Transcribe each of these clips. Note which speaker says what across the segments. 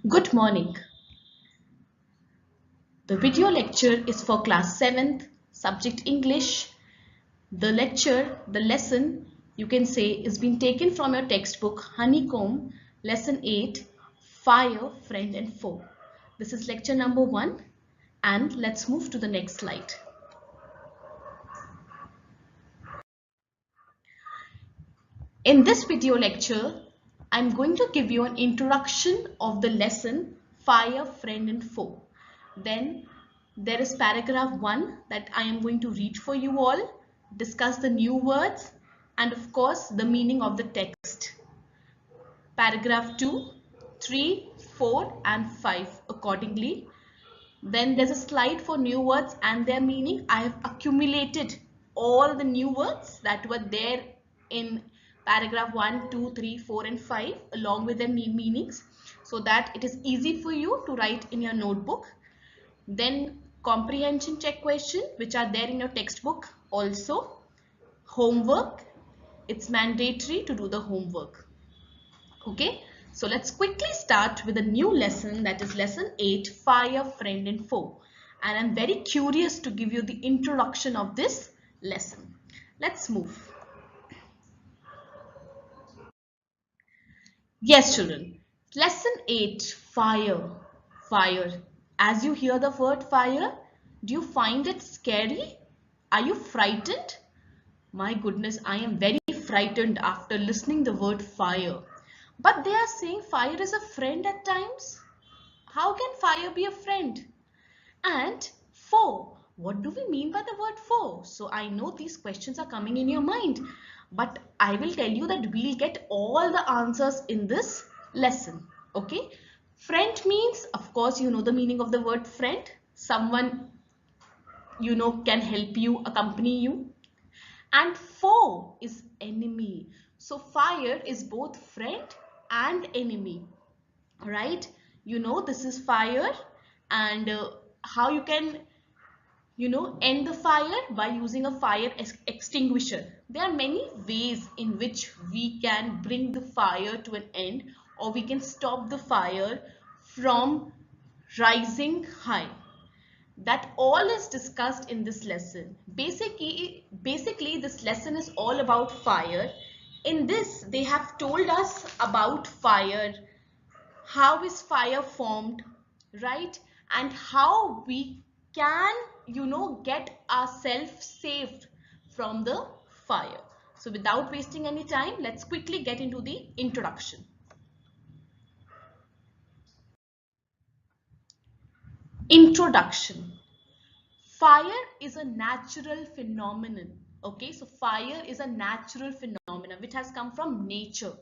Speaker 1: Good morning. The video lecture is for class 7th, subject English. The lesson, you can say, is being taken from your textbook Honeycomb, Lesson 8, Fire, Friend and Foe. This is lecture number 1 and let's move to the next slide. In this video lecture, I'm going to give you an introduction of the lesson Fire, Friend and Foe. Then there is paragraph 1 that I am going to read for you all, discuss the new words and of course the meaning of the text. Paragraph 2, 3, 4 and 5 accordingly. Then there's a slide for new words and their meaning. I have accumulated all the new words that were there in paragraph 1, 2, 3, 4 and 5 along with their meanings so that it is easy for you to write in your notebook. Then comprehension check question which are there in your textbook also. Homework, it's mandatory to do the homework. Okay, so let's quickly start with a new lesson, that is lesson 8, Fire, Friend and Foe. And I'm very curious to give you the introduction of this lesson. Let's move. Yes, children. Lesson 8, Fire. Fire. As you hear the word fire, do you find it scary? Are you frightened? My goodness, I am very frightened after listening the word fire. But they are saying fire is a friend at times. How can fire be a friend? And foe. What do we mean by the word foe? So I know these questions are coming in your mind. But I will tell you that we'll get all the answers in this lesson. Okay. Friend means, of course, you know the meaning of the word friend. Someone, you know, can help you, accompany you. And foe is enemy. So fire is both friend and enemy, right? You know, this is fire and how you can, you know, end the fire by using a fire extinguisher. There are many ways in which we can bring the fire to an end, or we can stop the fire from rising high. That all is discussed in this lesson. Basically this lesson is all about fire. In this they have told us about fire, how is fire formed, right? And how we can, you know, get ourselves saved from the fire. So without wasting any time, let's quickly get into the introduction. Introduction. Fire is a natural phenomenon. Okay, so fire is a natural phenomenon which has come from nature,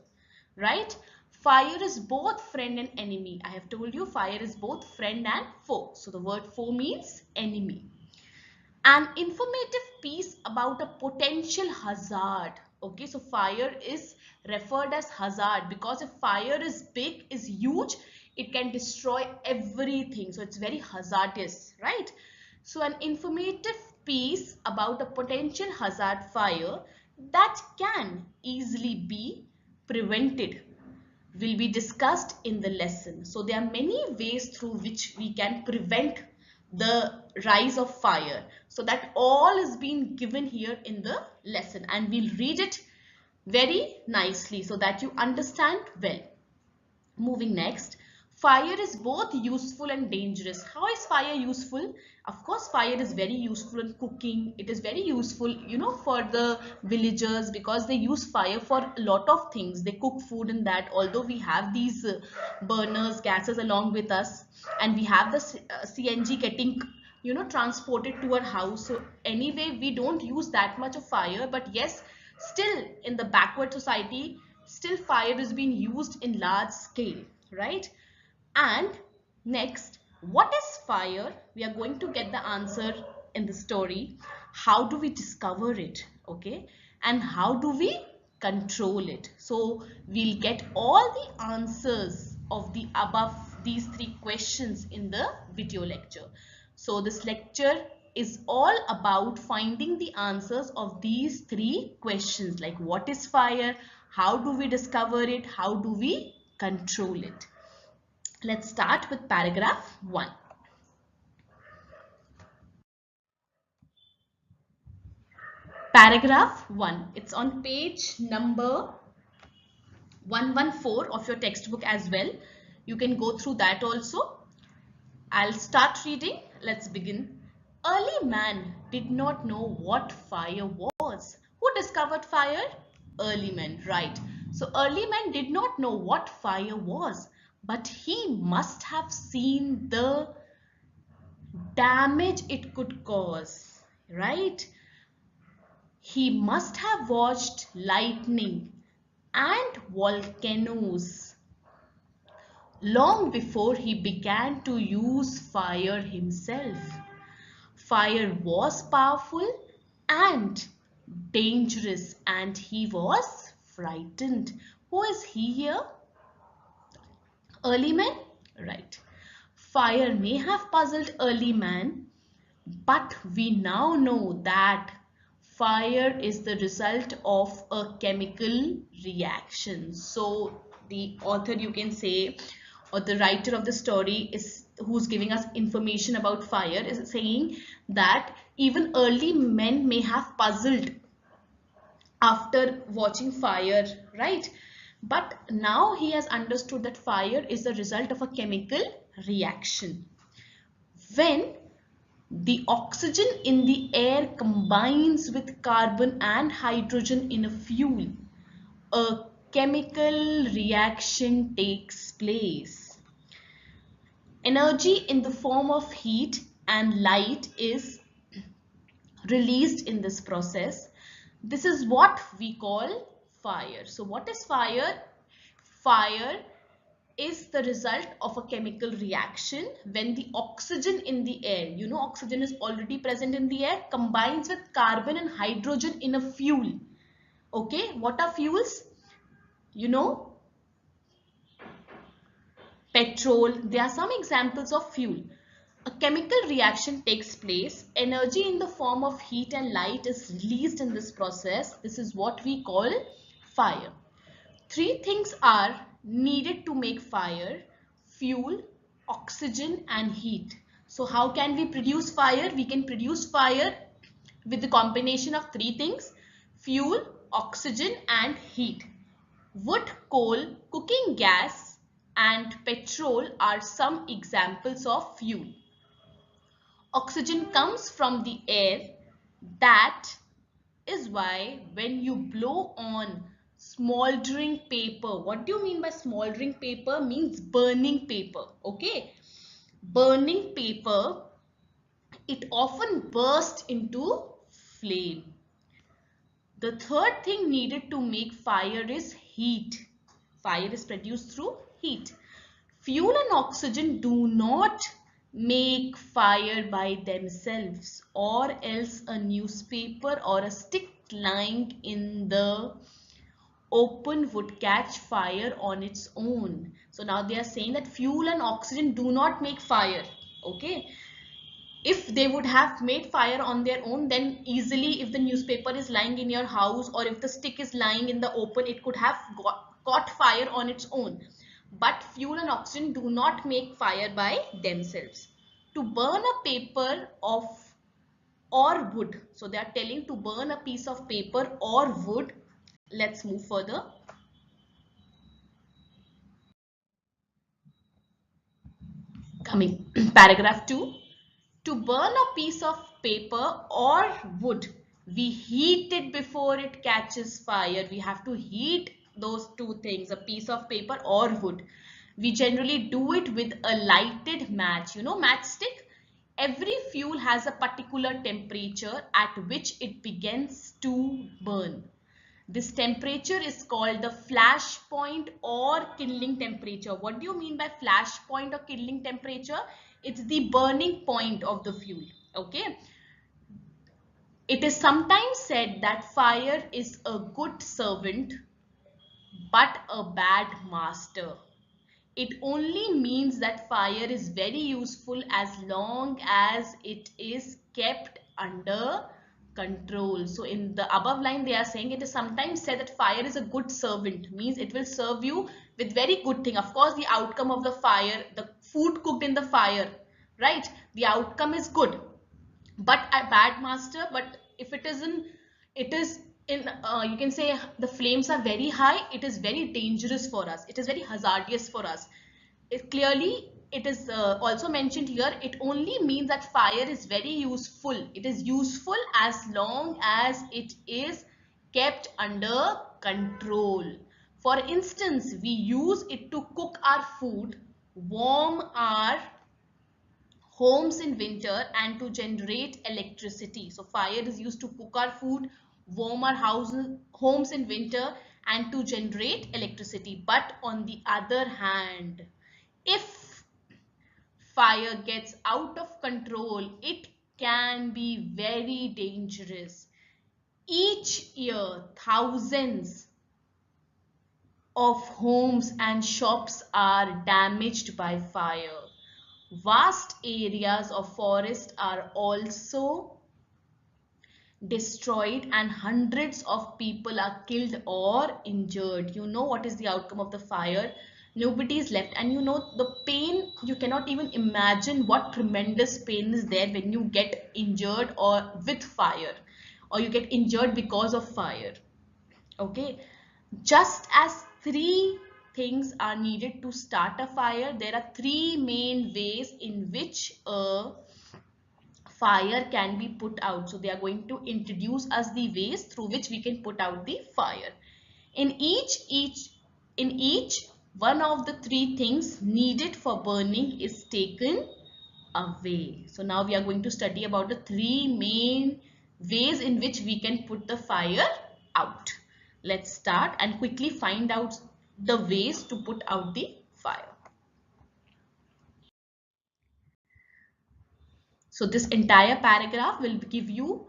Speaker 1: right? Fire is both friend and enemy. I have told you fire is both friend and foe. So the word foe means enemy. An informative piece about a potential hazard. Okay, so fire is referred as hazard because if fire is big, is huge, it can destroy everything. So it's very hazardous, right? So an informative piece about a potential hazard fire that can easily be prevented will be discussed in the lesson. So there are many ways through which we can prevent the rise of fire. So that all is being given here in the lesson and we'll read it very nicely so that you understand well. Moving next. Fire is both useful and dangerous. How is fire useful? Of course, fire is very useful in cooking. It is very useful, you know, for the villagers because they use fire for a lot of things. They cook food in that. Although we have these burners, gases along with us, and we have the CNG getting, you know, transported to our house. So anyway, we don't use that much of fire. But yes, still in the backward society, still fire is being used in large scale, right? And next, what is fire? We are going to get the answer in the story. How do we discover it? Okay, and how do we control it? So we'll get all the answers of the above these 3 questions in the video lecture. So this lecture is all about finding the answers of these 3 questions, like what is fire, how do we discover it, how do we control it. Let's start with paragraph 1. Paragraph 1. It's on page number 114 of your textbook as well. You can go through that also. I'll start reading. Let's begin. Early man did not know what fire was. Who discovered fire? Early man, right. So early man did not know what fire was, but he must have seen the damage it could cause, right? He must have watched lightning and volcanoes long before he began to use fire himself. Fire was powerful and dangerous, and he was frightened. Who is he here? Early man? Right. Fire may have puzzled early man, but we now know that fire is the result of a chemical reaction. So the author, you can say, or the writer of the story is who's giving us information about fire is saying that even early men may have puzzled after watching fire, right? But now he has understood that fire is the result of a chemical reaction. When the oxygen in the air combines with carbon and hydrogen in a fuel, a chemical reaction takes place. Energy in the form of heat and light is released in this process. This is what we call fire. So what is fire? Fire is the result of a chemical reaction when the oxygen in the air, you know, oxygen is already present in the air, combines with carbon and hydrogen in a fuel. Okay, what are fuels? You know, petrol. There are some examples of fuel. A chemical reaction takes place. Energy in the form of heat and light is released in this process. This is what we call fire. Three things are needed to make fire: fuel, oxygen, and heat. So how can we produce fire? We can produce fire with the combination of three things: fuel, oxygen, and heat. Wood, coal, cooking gas, and petrol are some examples of fuel. Oxygen comes from the air. That is why when you blow on smoldering paper, what do you mean by smoldering paper? Means burning paper. Okay, burning paper, it often bursts into flame. The third thing needed to make fire is heat. Fire is produced through heat. Fuel and oxygen do not make fire by themselves, or else a newspaper or a stick lying in the open would catch fire on its own. So now they are saying that fuel and oxygen do not make fire. Okay. If they would have made fire on their own, then easily, if the newspaper is lying in your house or if the stick is lying in the open, it could have caught fire on its own. But fuel and oxygen do not make fire by themselves. To burn a paper of or wood, so they are telling to burn a piece of paper or wood. Let's move further. Coming paragraph 2. To burn a piece of paper or wood, we heat it before it catches fire. We have to heat those two things, a piece of paper or wood. We generally do it with a lighted match. You know, matchstick? Every fuel has a particular temperature at which it begins to burn. This temperature is called the flash point or kindling temperature. What do you mean by flash point or kindling temperature? It's the burning point of the fuel. Okay. It is sometimes said that fire is a good servant but a bad master. It only means that fire is very useful as long as it is kept under control. So in the above line they are saying it is sometimes said that fire is a good servant, means it will serve you with very good thing. Of course, the outcome of the fire, the food cooked in the fire, right? The outcome is good, but a bad master. But if it is in, it is in, you can say the flames are very high, it is very dangerous for us. It is very hazardous for us. It clearly, it is also mentioned here, it only means that fire is very useful. It is useful as long as it is kept under control. For instance, we use it to cook our food, warm our homes in winter, and to generate electricity. So fire is used to cook our food, warm our houses, homes in winter, and to generate electricity. But on the other hand, if fire gets out of control, it can be very dangerous. Each year, thousands of homes and shops are damaged by fire. Vast areas of forest are also destroyed, and hundreds of people are killed or injured. You know what is the outcome of the fire? Nobody is left, and you know the pain. You cannot even imagine what tremendous pain is there when you get injured or with fire, or you get injured because of fire. Okay, just as three things are needed to start a fire, there are three main ways in which a fire can be put out. So they are going to introduce us the ways through which we can put out the fire. In each one of the three things needed for burning is taken away. So now we are going to study about the three main ways in which we can put the fire out. Let's start and quickly find out the ways to put out the fire. So this entire paragraph will give you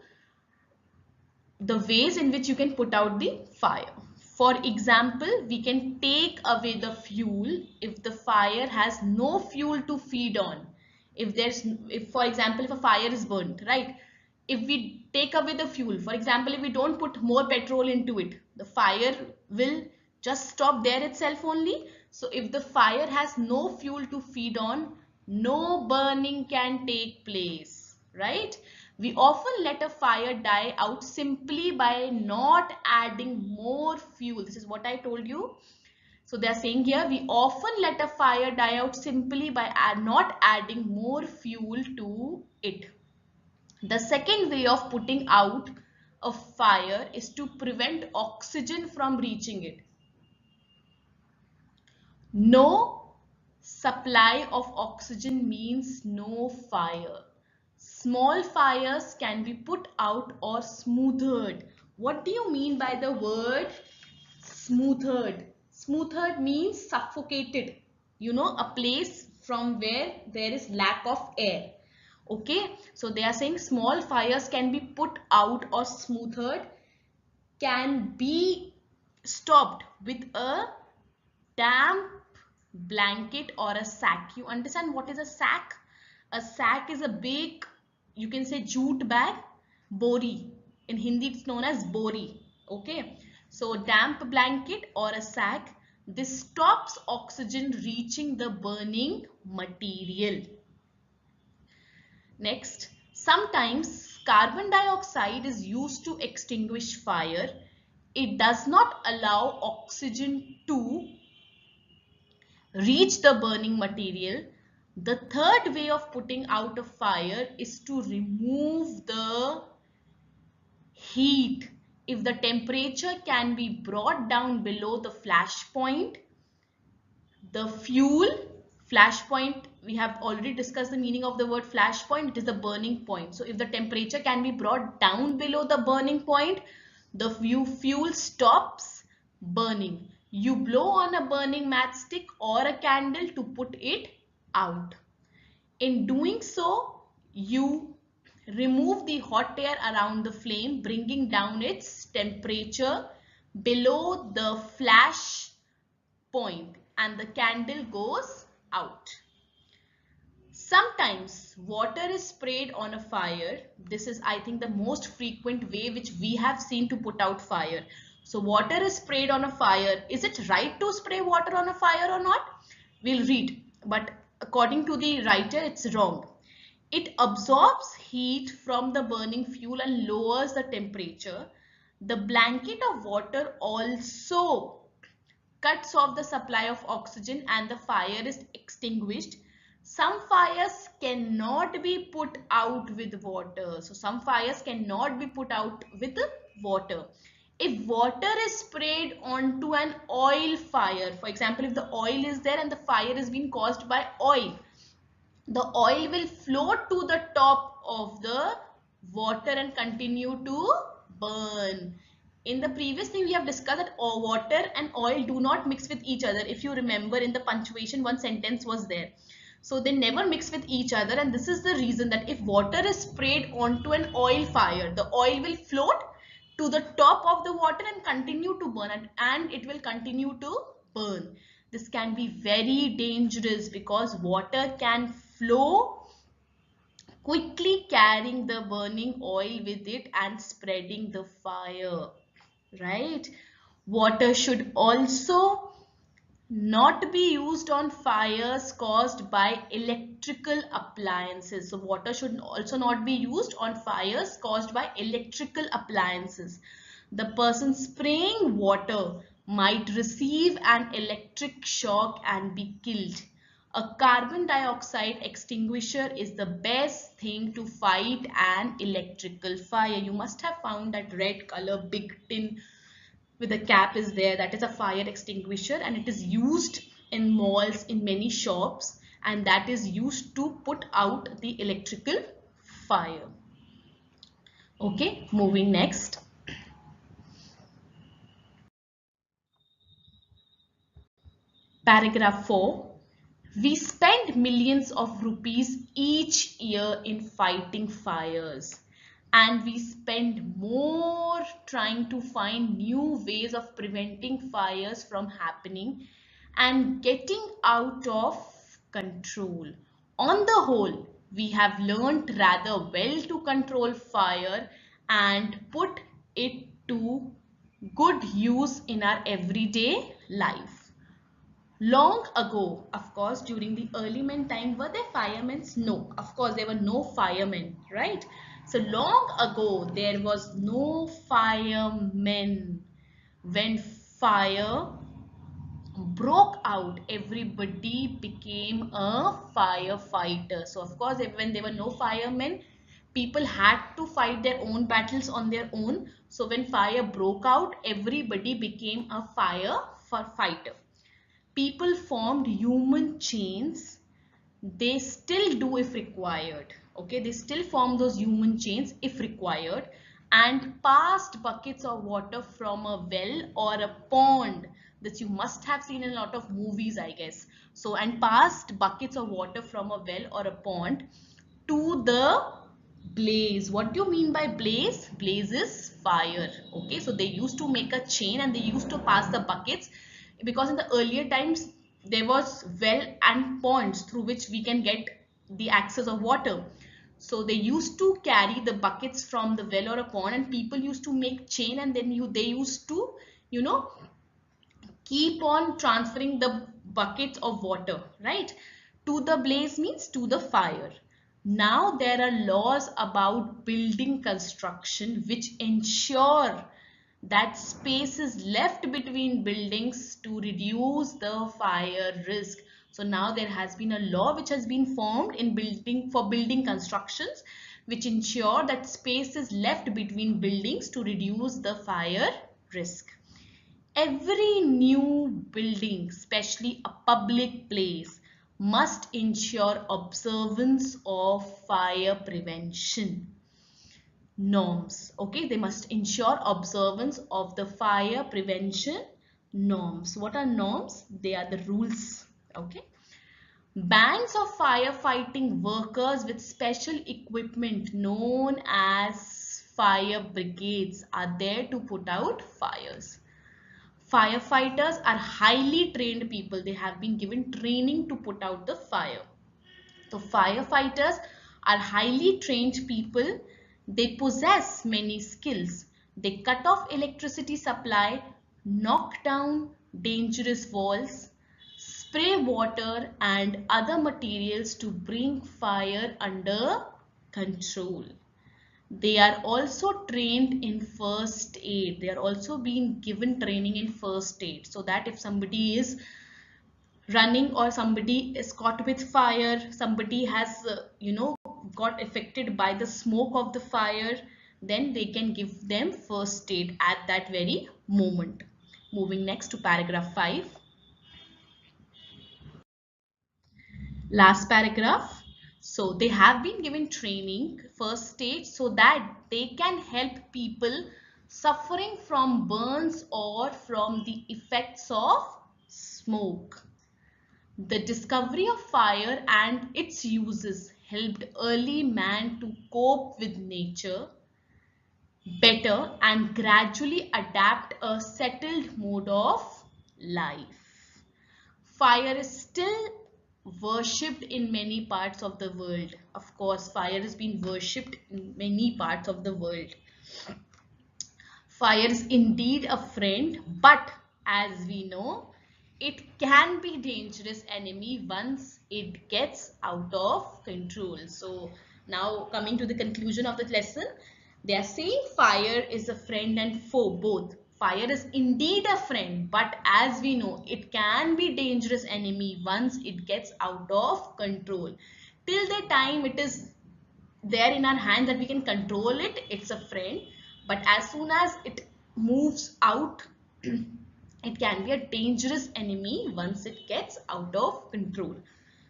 Speaker 1: the ways in which you can put out the fire. For example, we can take away the fuel if the fire has no fuel to feed on. If for example, if a fire is burnt, right? If we take away the fuel, for example, if we don't put more petrol into it, the fire will just stop there itself only. So if the fire has no fuel to feed on, no burning can take place, right? We often let a fire die out simply by not adding more fuel. This is what I told you. So they are saying here, we often let a fire die out simply by not adding more fuel to it. The second way of putting out a fire is to prevent oxygen from reaching it. No supply of oxygen means no fire. Small fires can be put out or smothered. What do you mean by the word smothered? Smothered means suffocated. You know, a place from where there is lack of air. Okay, so they are saying small fires can be put out or smothered, can be stopped with a damp blanket or a sack. You understand what is a sack? A sack is a big, you can say jute bag, bori. In Hindi it's known as bori. Okay, so damp blanket or a sack, this stops oxygen reaching the burning material. Next, sometimes carbon dioxide is used to extinguish fire. It does not allow oxygen to reach the burning material. The third way of putting out a fire is to remove the heat. If the temperature can be brought down below the flash point, the fuel, flash point, we have already discussed the meaning of the word flash point. It is the burning point. So if the temperature can be brought down below the burning point, the fuel stops burning. You blow on a burning matchstick or a candle to put it out. In doing so, you remove the hot air around the flame, bringing down its temperature below the flash point, and the candle goes out. Sometimes water is sprayed on a fire. This is, I think, the most frequent way which we have seen to put out fire. So water is sprayed on a fire. Is it right to spray water on a fire or not? We'll read. But according to the writer, it's wrong. It absorbs heat from the burning fuel and lowers the temperature. The blanket of water also cuts off the supply of oxygen and the fire is extinguished. Some fires cannot be put out with water. So some fires cannot be put out with water. If water is sprayed onto an oil fire, for example, if the oil is there and the fire is being caused by oil, the oil will float to the top of the water and continue to burn. In the previous thing we have discussed that water and oil do not mix with each other. If you remember, in the punctuation one sentence was there. So they never mix with each other, and this is the reason that if water is sprayed onto an oil fire, the oil will float to the top of the water and continue to burn, and it will continue to burn. This can be very dangerous because water can flow quickly, carrying the burning oil with it and spreading the fire, right? Water should also not be used on fires caused by electrical appliances. So water should also not be used on fires caused by electrical appliances. The person spraying water might receive an electric shock and be killed. A carbon dioxide extinguisher is the best thing to fight an electrical fire. You must have found that red color big tin with a cap is there. That is a fire extinguisher, and it is used in malls, in many shops, and that is used to put out the electrical fire. Okay, moving next. Paragraph 4. We spend millions of rupees each year in fighting fires, and we spend more trying to find new ways of preventing fires from happening and getting out of control. On the whole, we have learned rather well to control fire and put it to good use in our everyday life. Long ago, of course, during the early man time, were there firemen? No, of course, there were no firemen, right? So long ago, there was no firemen. When fire broke out, everybody became a firefighter. So of course, when there were no firemen, people had to fight their own battles on their own. So when fire broke out, everybody became a firefighter. People formed human chains. They still do if required. Okay, they still form those human chains if required, and passed buckets of water from a well or a pond. That you must have seen in a lot of movies, I guess. So, and passed buckets of water from a well or a pond to the blaze. What do you mean by blaze? Blaze is fire. Okay, so they used to make a chain and they used to pass the buckets, because in the earlier times there was well and ponds through which we can get the access of water. So they used to carry the buckets from the well or a pond, and people used to make chain, and then they used to, you know, keep on transferring the buckets of water, right, to the blaze, means to the fire. Now there are laws about building construction which ensure that space is left between buildings to reduce the fire risk. So now there has been a law which has been formed in building constructions, which ensure that space is left between buildings to reduce the fire risk. Every new building, especially a public place, must ensure observance of fire prevention norms. Okay, they must ensure observance of the fire prevention norms. What are norms? They are the rules. Okay. Bands of firefighting workers with special equipment known as fire brigades are there to put out fires. Firefighters are highly trained people. They have been given training to put out the fire. So firefighters are highly trained people. They possess many skills. They cut off electricity supply, knock down dangerous walls, spray water and other materials to bring fire under control. They are also trained in first aid. They are also being given training in first aid, so that if somebody is running or somebody is caught with fire, somebody has got affected by the smoke of the fire, then they can give them first aid at that very moment. Moving next to paragraph 5. Last paragraph. So they have been given training first aid so that they can help people suffering from burns or from the effects of smoke. The discovery of fire and its uses helped early man to cope with nature better and gradually adapt a settled mode of life. Fire is still worshipped in many parts of the world. Of course, fire has been worshipped in many parts of the world. Fire is indeed a friend, but as we know, it can be dangerous enemy once it gets out of control. So now coming to the conclusion of the lesson, they are saying fire is a friend and foe both. Fire is indeed a friend, but as we know, it can be dangerous enemy once it gets out of control. Till the time it is there in our hand that we can control it, it's a friend, but as soon as it moves out, it can be a dangerous enemy once it gets out of control.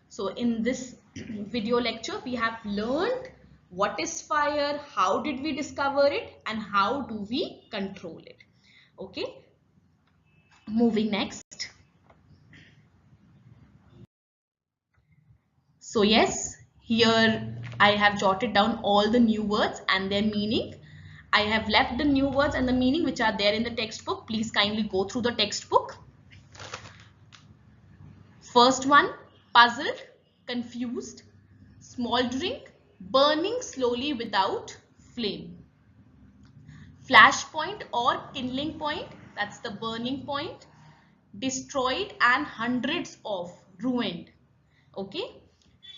Speaker 1: So in this video lecture, we have learned what is fire, how did we discover it, and how do we control it. Okay, moving next. So yes, here I have jotted down all the new words and their meaning. I have left the new words and the meaning which are there in the textbook. Please kindly go through the textbook. First one, puzzled, confused, smoldering, burning slowly without flame. Flash point or kindling point, that's the burning point. Destroyed and hundreds of, ruined. Okay.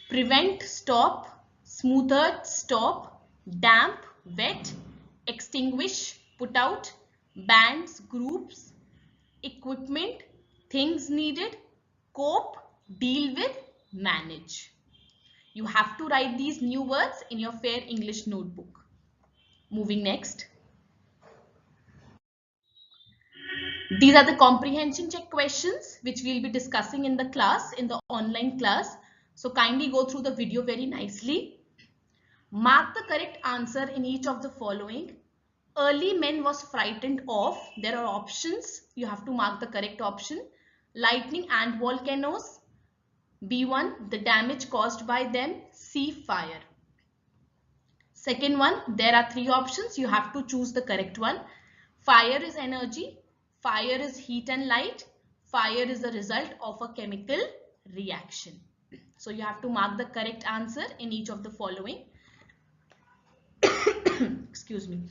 Speaker 1: Prevent, stop, smoothed, stop, damp, wet, extinguish, put out, bands, groups, equipment, things needed, cope, deal with, manage. You have to write these new words in your Fair English notebook. Moving next. These are the comprehension check questions which we'll be discussing in the class, in the online class. So kindly go through the video very nicely. Mark the correct answer in each of the following. Early men was frightened of. There are options. You have to mark the correct option. Lightning and volcanoes. B1, the damage caused by them. C, fire. Second one, there are three options. You have to choose the correct one. Fire is energy. Fire is heat and light. Fire is the result of a chemical reaction. So you have to mark the correct answer in each of the following. Excuse me.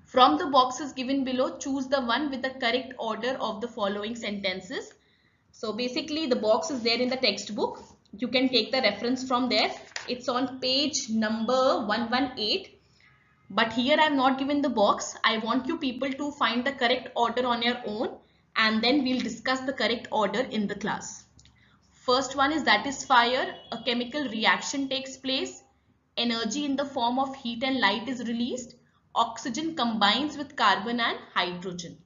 Speaker 1: From the boxes given below, choose the one with the correct order of the following sentences. So basically the box is there in the textbook. You can take the reference from there. It's on page number 118. But here I have not given the box. I want you people to find the correct order on your own, and then we'll discuss the correct order in the class. First one is, that is fire. A chemical reaction takes place. Energy in the form of heat and light is released. Oxygen combines with carbon and hydrogen.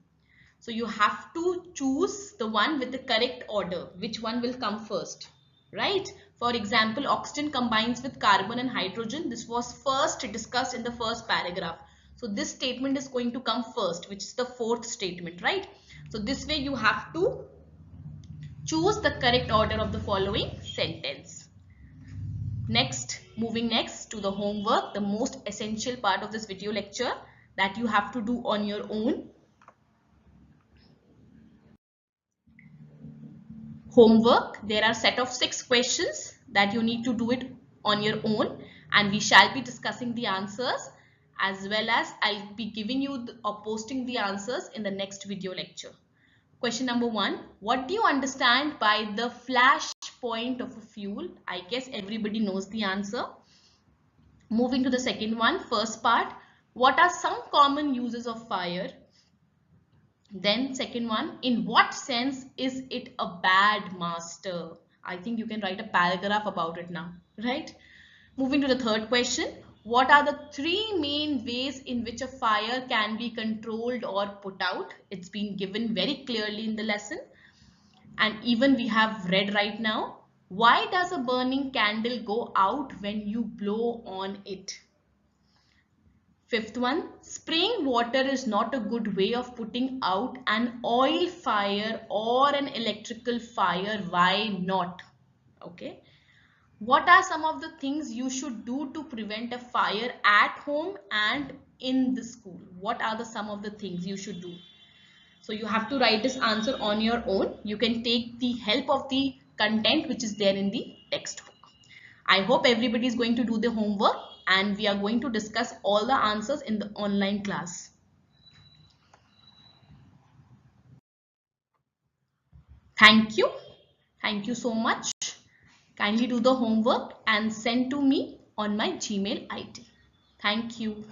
Speaker 1: So you have to choose the one with the correct order. Which one will come first, right? For example, oxygen combines with carbon and hydrogen. This was first discussed in the first paragraph. So this statement is going to come first, which is the fourth statement, right? So this way you have to choose the correct order of the following sentence. Next, moving next to the homework, the most essential part of this video lecture that you have to do on your own. Homework, there are a set of 6 questions that you need to do it on your own, and we shall be discussing the answers, as well as I'll be giving you or posting the answers in the next video lecture. Question number 1. What do you understand by the flash point of a fuel? I guess everybody knows the answer. Moving to the second one, first part. What are some common uses of fire? Then second one, in what sense is it a bad master? I think you can write a paragraph about it now, right? Moving to the third question, what are the three main ways in which a fire can be controlled or put out? It's been given very clearly in the lesson, and even we have read right now. Why does a burning candle go out when you blow on it? Fifth one, spraying water is not a good way of putting out an oil fire or an electrical fire. Why not? Okay. What are some of the things you should do to prevent a fire at home and in the school? What are some of the things you should do? So you have to write this answer on your own. You can take the help of the content which is there in the textbook. I hope everybody is going to do the homework and we are going to discuss all the answers in the online class. Thank you. Thank you so much. Kindly do the homework and send to me on my Gmail ID. Thank you.